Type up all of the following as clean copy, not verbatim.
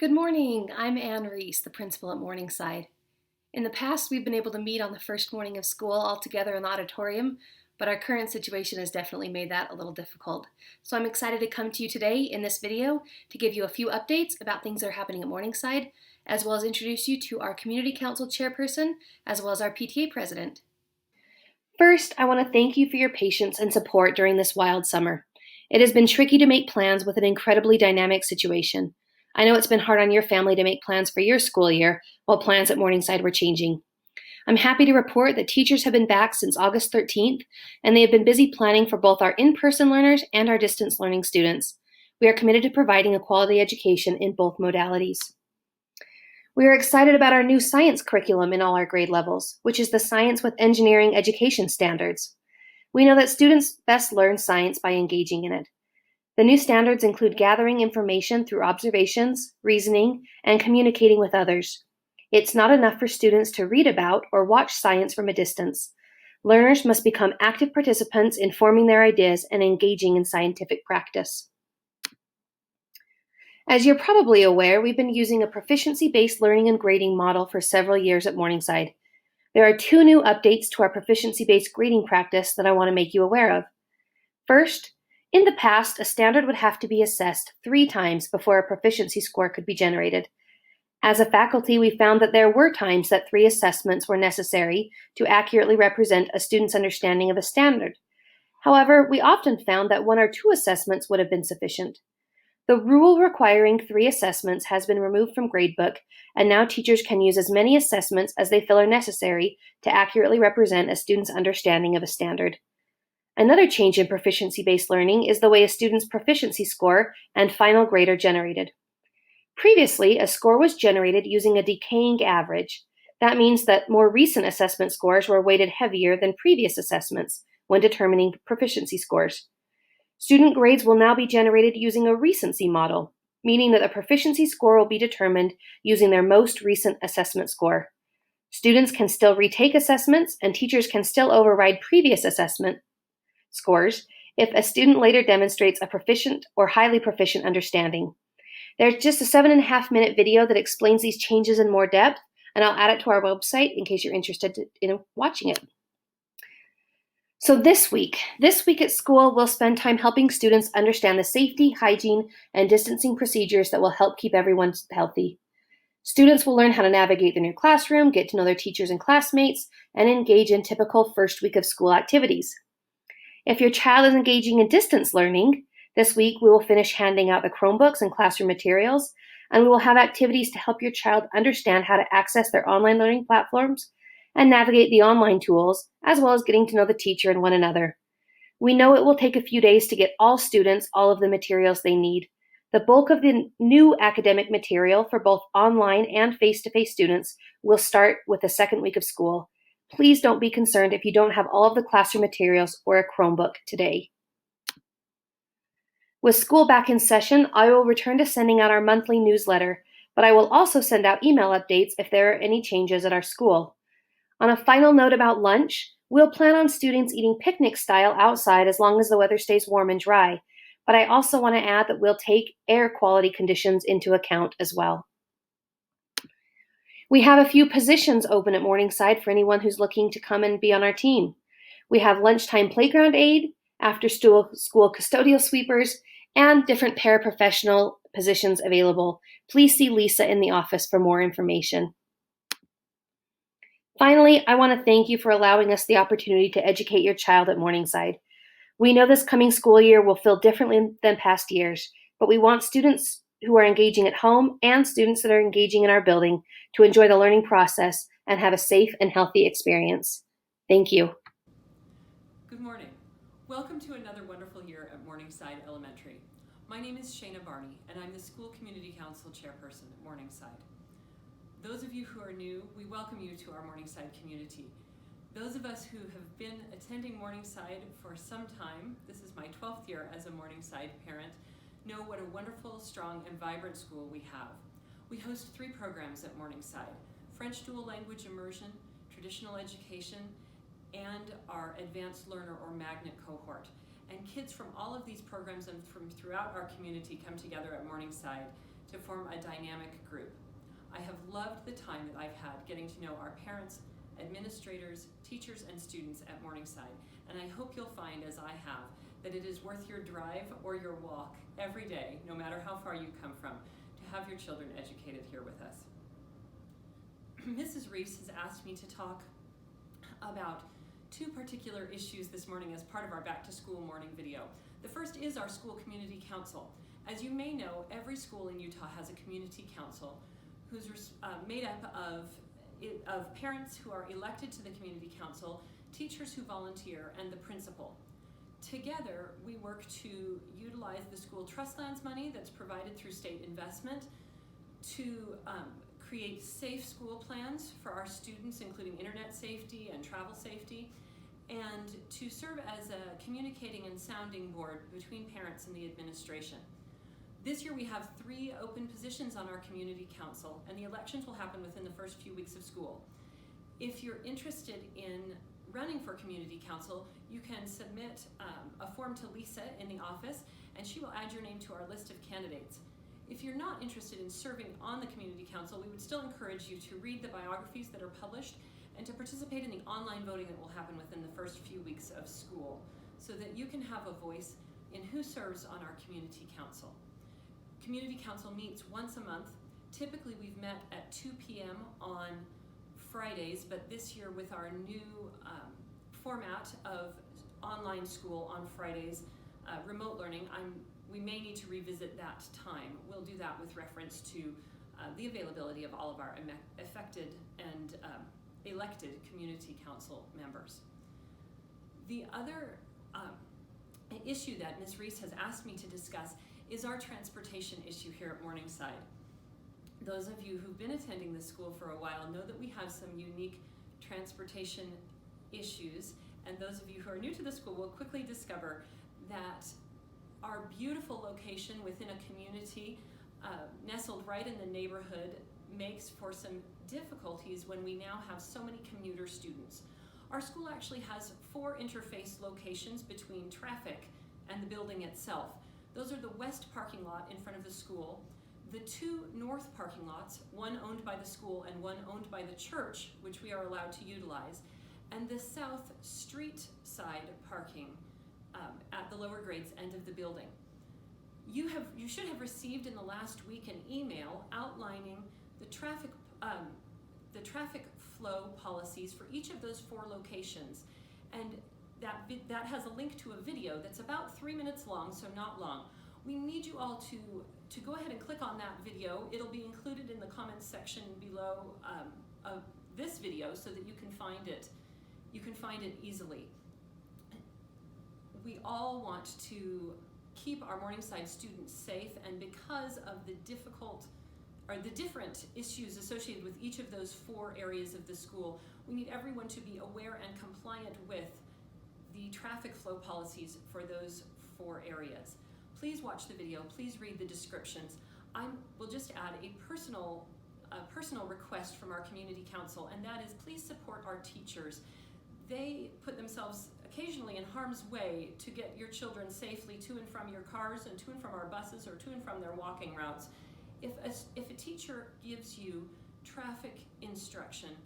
Good morning. I'm Anne Reese, the principal at Morningside. In the past, we've been able to meet on the first morning of school all together in the auditorium, but our current situation has definitely made that a little difficult. So I'm excited to come to you today in this video to give you a few updates about things that are happening at Morningside, as well as introduce you to our Community Council chairperson, as well as our PTA president. First, I want to thank you for your patience and support during this wild summer. It has been tricky to make plans with an incredibly dynamic situation. I know it's been hard on your family to make plans for your school year while plans at Morningside were changing. I'm happy to report that teachers have been back since August 13th, and they have been busy planning for both our in-person learners and our distance learning students. We are committed to providing a quality education in both modalities. We are excited about our new science curriculum in all our grade levels, which is the Science with Engineering Education Standards. We know that students best learn science by engaging in it. The new standards include gathering information through observations, reasoning, and communicating with others. It's not enough for students to read about or watch science from a distance. Learners must become active participants in forming their ideas and engaging in scientific practice. As you're probably aware, we've been using a proficiency-based learning and grading model for several years at Morningside. There are two new updates to our proficiency-based grading practice that I want to make you aware of. First, in the past, a standard would have to be assessed 3 times before a proficiency score could be generated. As a faculty, we found that there were times that 3 assessments were necessary to accurately represent a student's understanding of a standard. However, we often found that 1 or 2 assessments would have been sufficient. The rule requiring 3 assessments has been removed from gradebook, and now teachers can use as many assessments as they feel are necessary to accurately represent a student's understanding of a standard. Another change in proficiency-based learning is the way a student's proficiency score and final grade are generated. Previously, a score was generated using a decaying average. That means that more recent assessment scores were weighted heavier than previous assessments when determining proficiency scores. Student grades will now be generated using a recency model, meaning that a proficiency score will be determined using their most recent assessment score. Students can still retake assessments, and teachers can still override previous assessment scores if a student later demonstrates a proficient or highly proficient understanding. There's just a 7.5-minute video that explains these changes in more depth, and I'll add it to our website in case you're interested in watching it. So this week at school, we'll spend time helping students understand the safety, hygiene, and distancing procedures that will help keep everyone healthy. Students will learn how to navigate the new classroom, get to know their teachers and classmates, and engage in typical first week of school activities. If your child is engaging in distance learning, this week we will finish handing out the Chromebooks and classroom materials, and we will have activities to help your child understand how to access their online learning platforms and navigate the online tools, as well as getting to know the teacher and one another. We know it will take a few days to get all students all of the materials they need. The bulk of the new academic material for both online and face-to-face students will start with the second week of school. Please don't be concerned if you don't have all of the classroom materials or a Chromebook today. With school back in session, I will return to sending out our monthly newsletter, but I will also send out email updates if there are any changes at our school. On a final note about lunch, we'll plan on students eating picnic style outside as long as the weather stays warm and dry, but I also want to add that we'll take air quality conditions into account as well. We have a few positions open at Morningside for anyone who's looking to come and be on our team. We have lunchtime playground aide, after-school custodial sweepers, and different paraprofessional positions available. Please see Lisa in the office for more information. Finally, I want to thank you for allowing us the opportunity to educate your child at Morningside. We know this coming school year will feel differently than past years, but we want students who are engaging at home and students that are engaging in our building to enjoy the learning process and have a safe and healthy experience. Thank you. Good morning. Welcome to another wonderful year at Morningside Elementary. My name is Shayna Barney, and I'm the School Community Council Chairperson at Morningside. Those of you who are new, we welcome you to our Morningside community. Those of us who have been attending Morningside for some time, this is my 12th year as a Morningside parent, know what a wonderful, strong, and vibrant school we have. We host 3 programs at Morningside: French dual language immersion, traditional education, and our advanced learner or magnet cohort. And kids from all of these programs and from throughout our community come together at Morningside to form a dynamic group. I have loved the time that I've had getting to know our parents, administrators, teachers, and students at Morningside, and I hope you'll find, as I have, that it is worth your drive or your walk every day, no matter how far you come from, to have your children educated here with us. Mrs. Reese has asked me to talk about two particular issues this morning as part of our Back to School morning video. The first is our school community council. As you may know, every school in Utah has a community council who's made up of parents who are elected to the community council, teachers who volunteer, and the principal. Together, we work to utilize the school trust lands money that's provided through state investment to create safe school plans for our students, including internet safety and travel safety, and to serve as a communicating and sounding board between parents and the administration. This year we have 3 open positions on our community council, and the elections will happen within the first few weeks of school. If you're interested in running for community council, you can submit a form to Lisa in the office, and she will add your name to our list of candidates. If you're not interested in serving on the community council, we would still encourage you to read the biographies that are published and to participate in the online voting that will happen within the first few weeks of school, so that you can have a voice in who serves on our community council. Community council meets once a month. Typically we've met at 2 p.m. on Fridays, but this year with our new format of online school on Fridays, remote learning, we may need to revisit that time. We'll do that with reference to the availability of all of our affected and elected community council members. The other issue that Ms. Reese has asked me to discuss is our transportation issue here at Morningside. Those of you who've been attending the school for a while know that we have some unique transportation issues, and those of you who are new to the school will quickly discover that our beautiful location within a community nestled right in the neighborhood makes for some difficulties when we now have so many commuter students. Our school actually has 4 interface locations between traffic and the building itself. Those are the west parking lot in front of the school, the 2 north parking lots, one owned by the school and one owned by the church, which we are allowed to utilize, and the south street side parking at the lower grades end of the building. You should have received in the last week an email outlining the traffic flow policies for each of those 4 locations, and that has a link to a video that's about 3 minutes long, so not long. We need you all to go ahead and click on that video. It'll be included in the comments section below of this video so that you can find it. You can find it easily. We all want to keep our Morningside students safe, and because of the different issues associated with each of those 4 areas of the school, we need everyone to be aware and compliant with the traffic flow policies for those 4 areas. Please watch the video, please read the descriptions. I will just add a personal request from our community council, and that is please support our teachers. They put themselves occasionally in harm's way to get your children safely to and from your cars and to and from our buses or to and from their walking routes. If a teacher gives you traffic instruction,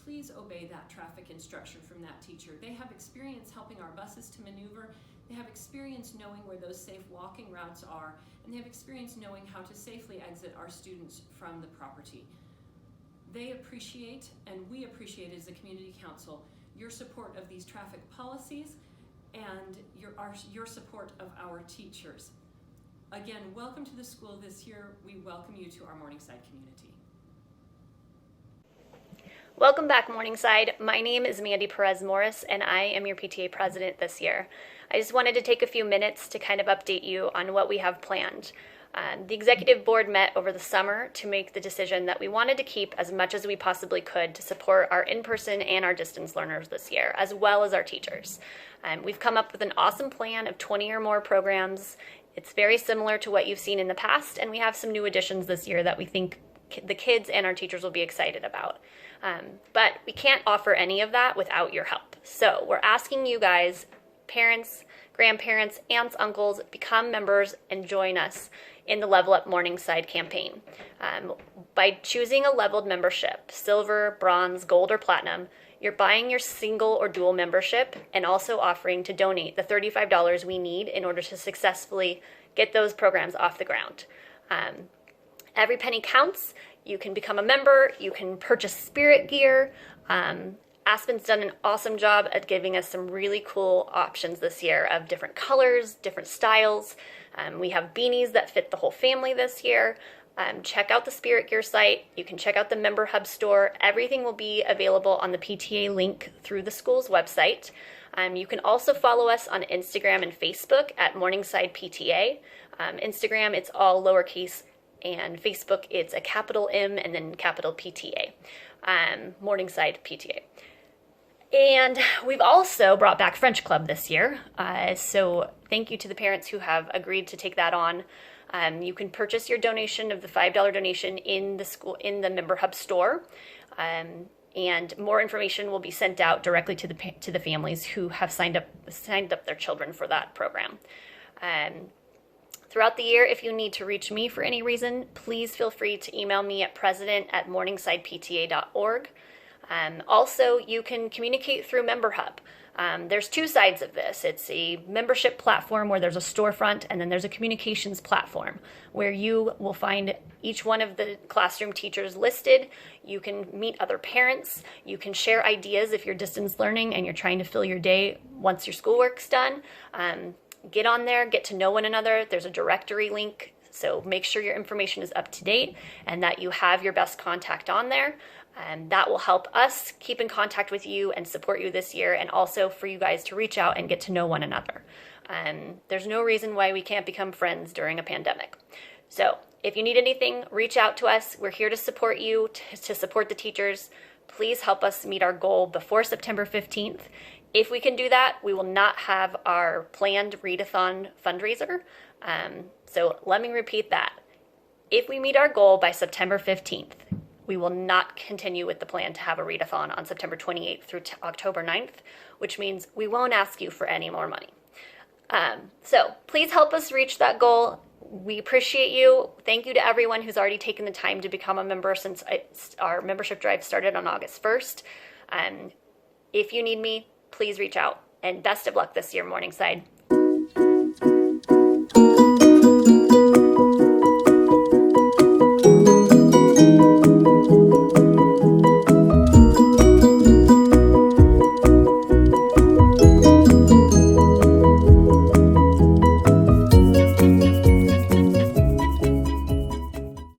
please obey that traffic instruction from that teacher. They have experience helping our buses to maneuver, they have experience knowing where those safe walking routes are, and they have experience knowing how to safely exit our students from the property. They appreciate, and we appreciate as a community council, your support of these traffic policies and your support of our teachers. Again, welcome to the school this year. We welcome you to our Morningside community. Welcome back, Morningside. My name is Mandy Perez Morris, and I am your PTA president this year. I just wanted to take a few minutes to kind of update you on what we have planned. The executive board met over the summer to make the decision that we wanted to keep as much as we possibly could to support our in-person and our distance learners this year, as well as our teachers. We've come up with an awesome plan of 20 or more programs. It's very similar to what you've seen in the past, and we have some new additions this year that we think the kids and our teachers will be excited about. But we can't offer any of that without your help. So we're asking you guys, parents, grandparents, aunts, uncles become members and join us in the Level Up Morningside campaign. By choosing a leveled membership, silver, bronze, gold, or platinum, you're buying your single or dual membership and also offering to donate the $35 we need in order to successfully get those programs off the ground. Every penny counts. You can become a member. You can purchase spirit gear. Aspen's done an awesome job at giving us some really cool options this year of different colors, different styles. We have beanies that fit the whole family this year. Check out the Spirit Gear site. You can check out the Member Hub store. Everything will be available on the PTA link through the school's website. You can also follow us on Instagram and Facebook at Morningside PTA. Instagram, it's all lowercase, and Facebook, it's a capital M and then capital PTA. Morningside PTA. And we've also brought back French Club this year. So thank you to the parents who have agreed to take that on. You can purchase your donation of the $5 donation in the Member Hub store. And more information will be sent out directly to the families who have signed up their children for that program. Throughout the year, if you need to reach me for any reason, please feel free to email me at president@morningsidepta.org. Also, you can communicate through Member Hub. There's two sides of this. It's a membership platform where there's a storefront, and then there's a communications platform where you will find each one of the classroom teachers listed. You can meet other parents. You can share ideas if you're distance learning and you're trying to fill your day once your schoolwork's done. Get on there, get to know one another. There's a directory link, so make sure your information is up to date and that you have your best contact on there. That will help us keep in contact with you and support you this year, and also for you guys to reach out and get to know one another. There's no reason why we can't become friends during a pandemic. So if you need anything, reach out to us. We're here to support you, to support the teachers. Please help us meet our goal before September 15th. If we can do that, we will not have our planned readathon fundraiser. So let me repeat that. If we meet our goal by September 15th, we will not continue with the plan to have a readathon on September 28th through October 9th, which means we won't ask you for any more money. So please help us reach that goal. We appreciate you. Thank you to everyone who's already taken the time to become a member since our membership drive started on August 1st. If you need me, please reach out. And best of luck this year, Morningside.